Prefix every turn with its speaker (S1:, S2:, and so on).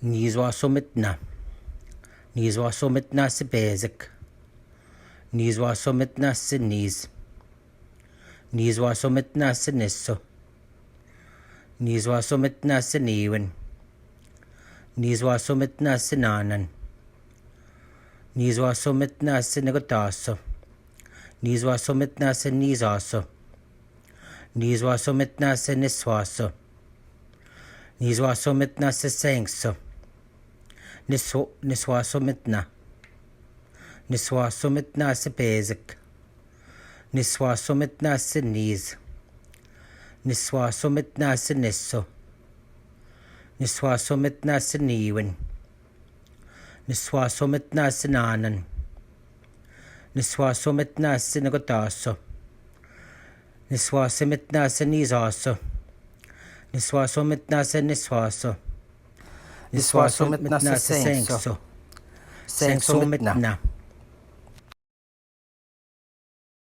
S1: Niiswaasumitna. Niiswaasumitna si Basic. Niiswaasumitna si Niis. Niiswaasumitna si Nisso. Niiswaasumitna si Niiwin. Niiswaasumitna si Naanan. Niiswaasumitna si Nigotaasso. Niiswaasumitna si Niisaasso. Niiswaasumitna si Niswaasso. Niiswaasumitna si Seengso. Niswaasumitna. Niswaasumitna si Basic. Niswaasumitna si Niis. Niswaasumitna si Nisso. Niswaasumitna si Niiwin. Niswaasumitna si Naanan. Niswaasumitna si Nigotaasso. Niswaasumitna si Niisaasso. Niswaasumitna si Niswaasso. Niswaasumitna si Seengso. Seengsumitna.